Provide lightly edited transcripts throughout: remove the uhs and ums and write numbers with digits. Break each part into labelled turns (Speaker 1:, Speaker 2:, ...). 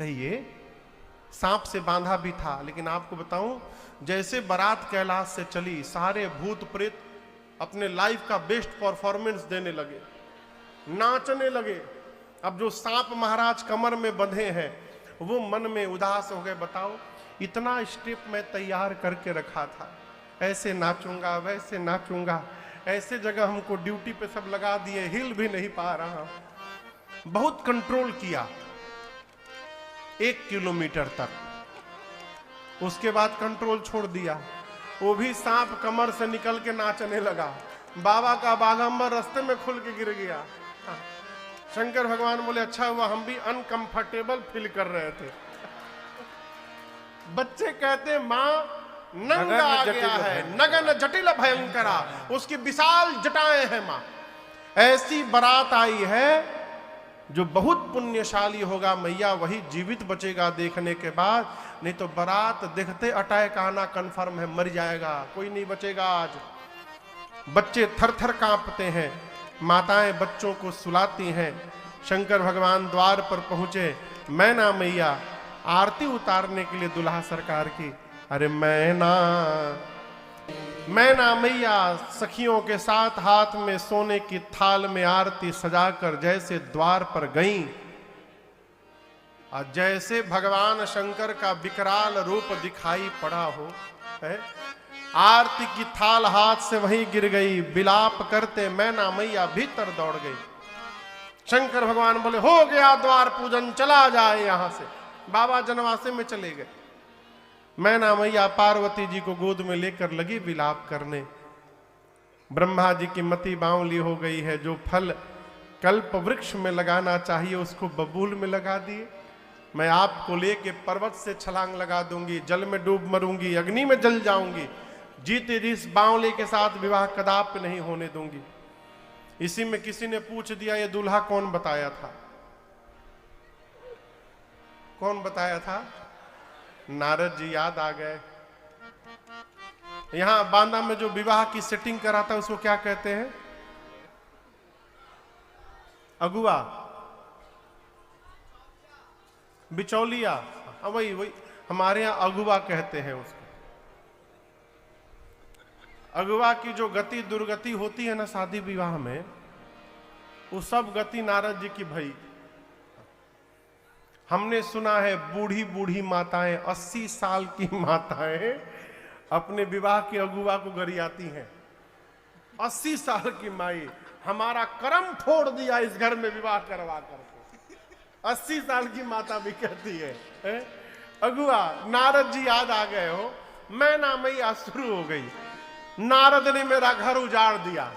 Speaker 1: कहिए। सांप से बांधा भी था, लेकिन आपको बताऊं, जैसे बारात कैलाश से चली, सारे भूत प्रेत अपने लाइफ का बेस्ट परफॉर्मेंस देने लगे, नाचने लगे। अब जो सांप महाराज कमर में बंधे हैं वो मन में उदास हो गए। बताओ, इतना स्टेप मैं तैयार करके रखा था, ऐसे नाचूंगा वैसे नाचूंगा, ऐसे जगह हमको ड्यूटी पे सब लगा दिए, हिल भी नहीं पा रहा। बहुत कंट्रोल किया 1 किलोमीटर तक, उसके बाद कंट्रोल छोड़ दिया। वो भी सांप कमर से निकल के नाचने लगा। बाबा का बागंबर रास्ते में खुल के गिर गया। शंकर भगवान बोले अच्छा हुआ, हम भी अनकंफर्टेबल फील कर रहे थे। बच्चे कहते माँ नंगा आ गया है, नगन जटिल भयंकरा, उसकी विशाल जटाएं हैं माँ। ऐसी बारात आई है जो बहुत पुण्यशाली होगा मैया, वही जीवित बचेगा देखने के बाद, नहीं तो बारात देखते अटैक आना कन्फर्म है, मर जाएगा, कोई नहीं बचेगा। आज बच्चे थर थर कांपते हैं, माताएं बच्चों को सुलाती हैं। शंकर भगवान द्वार पर पहुंचे, मैना मैया आरती उतारने के लिए दुल्हा सरकार की। अरे मैना मैया सखियों के साथ हाथ में सोने की थाल में आरती सजाकर जैसे द्वार पर गईं, और जैसे भगवान शंकर का विकराल रूप दिखाई पड़ा हो, है? आरती की थाल हाथ से वहीं गिर गई। विलाप करते मैना मैया भीतर दौड़ गई। शंकर भगवान बोले हो गया द्वार पूजन, चला जाए यहां से। बाबा जनवासे में चले गए। मैना मैया पार्वती जी को गोद में लेकर लगी विलाप करने। ब्रह्मा जी की मति बावली हो गई है, जो फल कल्प वृक्ष में लगाना चाहिए उसको बबूल में लगा दिए। मैं आपको लेके पर्वत से छलांग लगा दूंगी, जल में डूब मरूंगी, अग्नि में जल जाऊंगी, जीते जी इस बावले के साथ विवाह कदापि नहीं होने दूंगी। इसी में किसी ने पूछ दिया ये दूल्हा कौन बताया था? कौन बताया था? नारद जी याद आ गए। यहां बांदा में जो विवाह की सेटिंग कराता है उसको क्या कहते हैं? अगुआ, बिचौलिया, वही वही हमारे यहां अगुआ कहते हैं उसको। अगुआ की जो गति दुर्गति होती है ना शादी विवाह में, वो सब गति नारद जी की भई। हमने सुना है बूढ़ी बूढ़ी माताएं, 80 साल की माताएं अपने विवाह के अगुआ को गरियाती हैं। 80 साल की माई, हमारा कर्म फोड़ दिया इस घर में विवाह करवा करके। 80 साल की माता भी कहती है, अगुआ। नारद जी याद आ गए हो, मैना मैया शुरू हो गई। नारद ने मेरा घर उजाड़ दिया,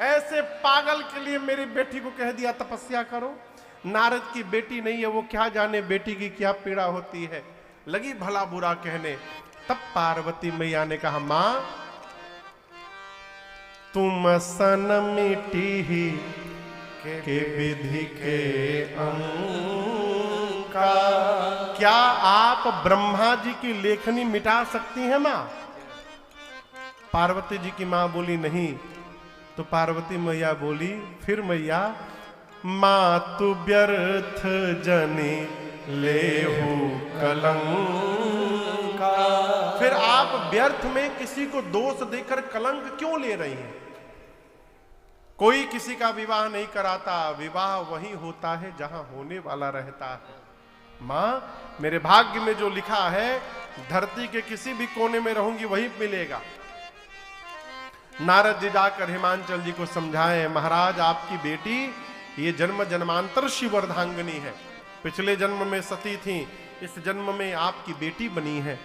Speaker 1: ऐसे पागल के लिए मेरी बेटी को कह दिया तपस्या करो। नारद की बेटी नहीं है, वो क्या जाने बेटी की क्या पीड़ा होती है। लगी भला बुरा कहने। तब पार्वती मैया ने कहा मां तुम सन मिटी ही के विधि के अंका, क्या आप ब्रह्मा जी की लेखनी मिटा सकती हैं मां? पार्वती जी की मां बोली नहीं। तो पार्वती मैया बोली, फिर मैया मां तू व्यर्थ जनी लेहू कलंका, फिर आप व्यर्थ में किसी को दोष देकर कलंक क्यों ले रही हैं? कोई किसी का विवाह नहीं कराता, विवाह वही होता है जहां होने वाला रहता है। मां मेरे भाग्य में जो लिखा है, धरती के किसी भी कोने में रहूंगी वही मिलेगा। नारद जी जाकर हिमांचल जी को समझाएं, महाराज आपकी बेटी ये जन्म जन्मांतर शिवर्धांगनी है, पिछले जन्म में सती थी, इस जन्म में आपकी बेटी बनी है।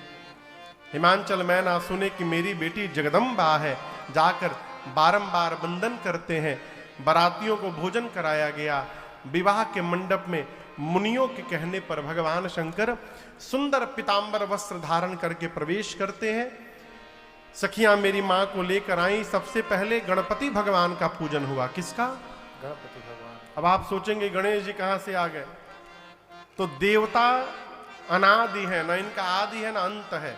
Speaker 1: हिमांचल मैना सुने कि मेरी बेटी जगदम्बा है, जाकर बारंबार वंदन करते हैं। बारातियों को भोजन कराया गया। विवाह के मंडप में मुनियों के कहने पर भगवान शंकर सुंदर पीतांबर वस्त्र धारण करके प्रवेश करते हैं। सखियां मेरी मां को लेकर आई। सबसे पहले गणपति भगवान का पूजन हुआ। किसका? गणपति भगवान। अब आप सोचेंगे गणेश जी कहां से आ गए? तो देवता अनादि है, ना इनका आदि है ना अंत है।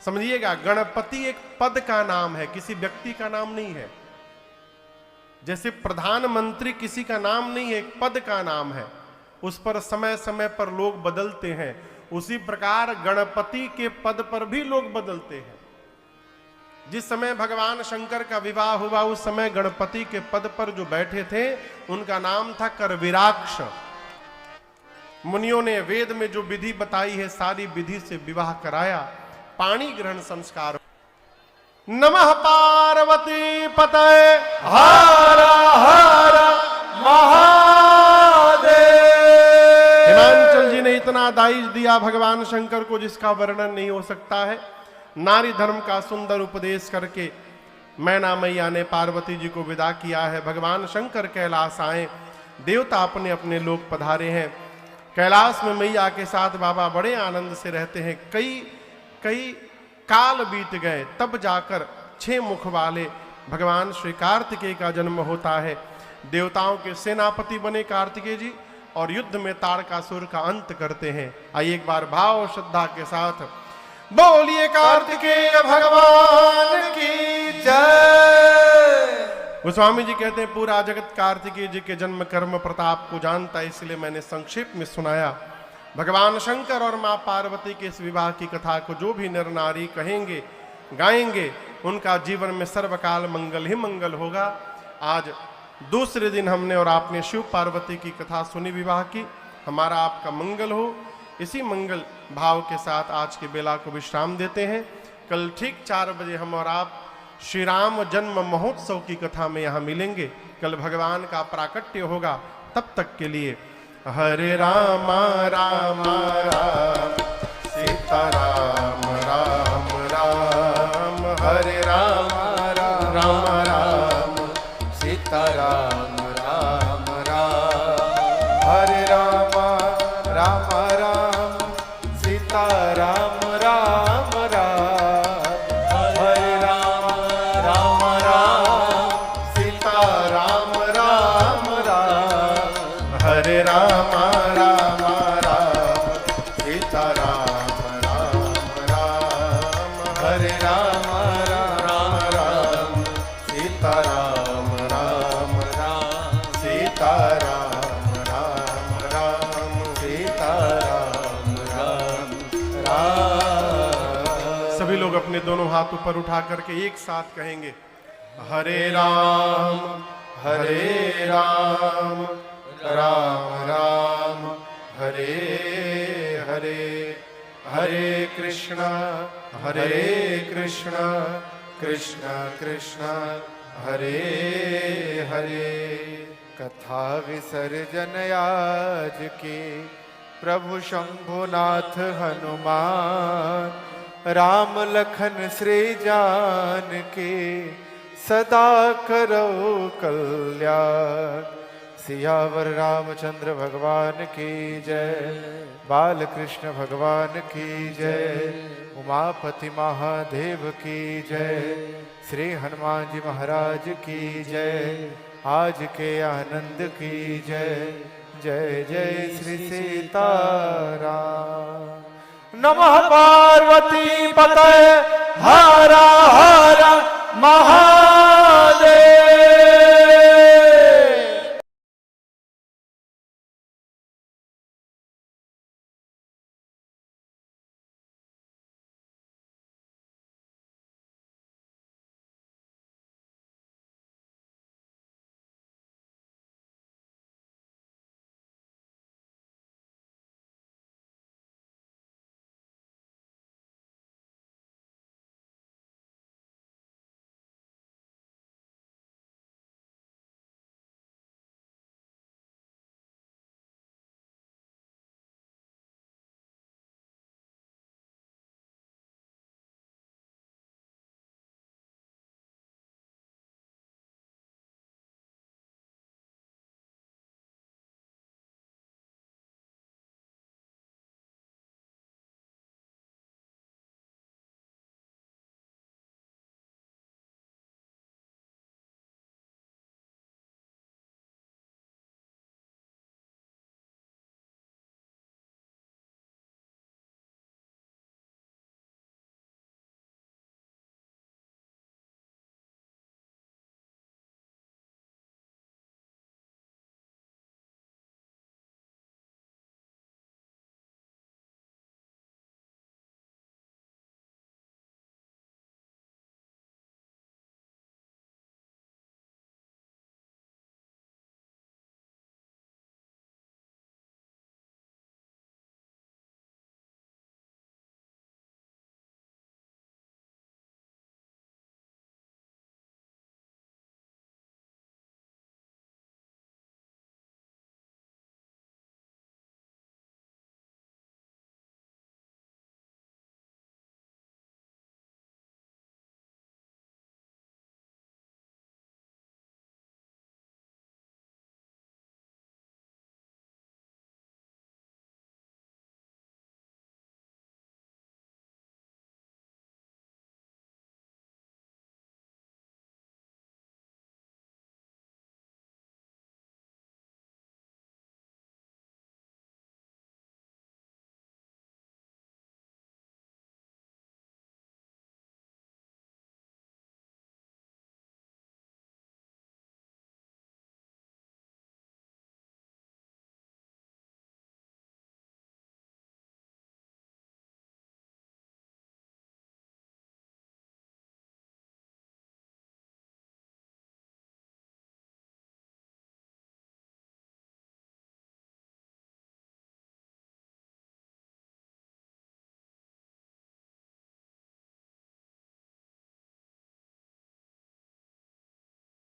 Speaker 1: समझिएगा, गणपति एक पद का नाम है, किसी व्यक्ति का नाम नहीं है। जैसे प्रधानमंत्री किसी का नाम नहीं है, एक पद का नाम है। उस पर समय समय पर लोग बदलते हैं, उसी प्रकार गणपति के पद पर भी लोग बदलते हैं। जिस समय भगवान शंकर का विवाह हुआ उस समय गणपति के पद पर जो बैठे थे उनका नाम था करविराक्ष। मुनियों ने वेद में जो विधि बताई है सारी विधि से विवाह कराया, पाणी ग्रहण संस्कार। नमः पार्वती पतये
Speaker 2: हर हर महादेव।
Speaker 1: हिमांचल जी ने इतना दाइश दिया भगवान शंकर को जिसका वर्णन नहीं हो सकता है। नारी धर्म का सुंदर उपदेश करके मैना मैया ने पार्वती जी को विदा किया है। भगवान शंकर कैलाश आए, देवता अपने अपने लोग पधारे हैं। कैलाश में मैया के साथ बाबा बड़े आनंद से रहते हैं। कई काल बीत गए, तब जाकर 6 मुख वाले भगवान श्री कार्तिकेय का जन्म होता है। देवताओं के सेनापति बने कार्तिकेय जी और युद्ध में तारकासुर का अंत करते हैं। आइए एक बार भाव और श्रद्धा के साथ बोलिए कार्तिकेय भगवान की
Speaker 2: जय।
Speaker 1: गोस्वामी जी कहते हैं पूरा जगत कार्तिकेय जी के जन्म कर्म प्रताप को जानता है, इसलिए मैंने संक्षेप में सुनाया। भगवान शंकर और मां पार्वती के इस विवाह की कथा को जो भी नर नारी कहेंगे गाएंगे उनका जीवन में सर्वकाल मंगल ही मंगल होगा। आज दूसरे दिन हमने और आपने शिव पार्वती की कथा सुनी विवाह की। हमारा आपका मंगल हो। इसी मंगल भाव के साथ आज की बेला को विश्राम देते हैं। कल ठीक 4 बजे हम और आप श्री राम जन्म महोत्सव की कथा में यहाँ मिलेंगे। कल भगवान का प्राकट्य होगा। तब तक के लिए हरे राम राम राम सीता राम राम राम, हरे राम राम राम
Speaker 2: सीता राम राम राम, हरे राम राम राम सीता राम राम राम, हरे राम राम राम सीता राम राम राम,
Speaker 1: हरे राम राम राम सीता राम राम राम,
Speaker 2: हरे राम राम राम सीता राम राम राम,
Speaker 1: सीता राम राम राम
Speaker 2: सीता राम राम राम।
Speaker 1: सभी लोग अपने दोनों हाथ ऊपर उठा करके एक साथ कहेंगे हरे राम राम राम हरे हरे, हरे कृष्ण कृष्ण कृष्ण हरे हरे।
Speaker 2: कथा विसर्जन आज की प्रभु शंभुनाथ हनुमान, राम लखन श्री जान के सदा करो कल्याण। सियावर रामचंद्र भगवान की जय, बाल कृष्ण भगवान की जय, उमापति महादेव की जय, श्री हनुमान जी महाराज की जय, आज के आनंद की जय। जय जय श्री सीताराम। नमः पार्वती पतये हर हर महादेव।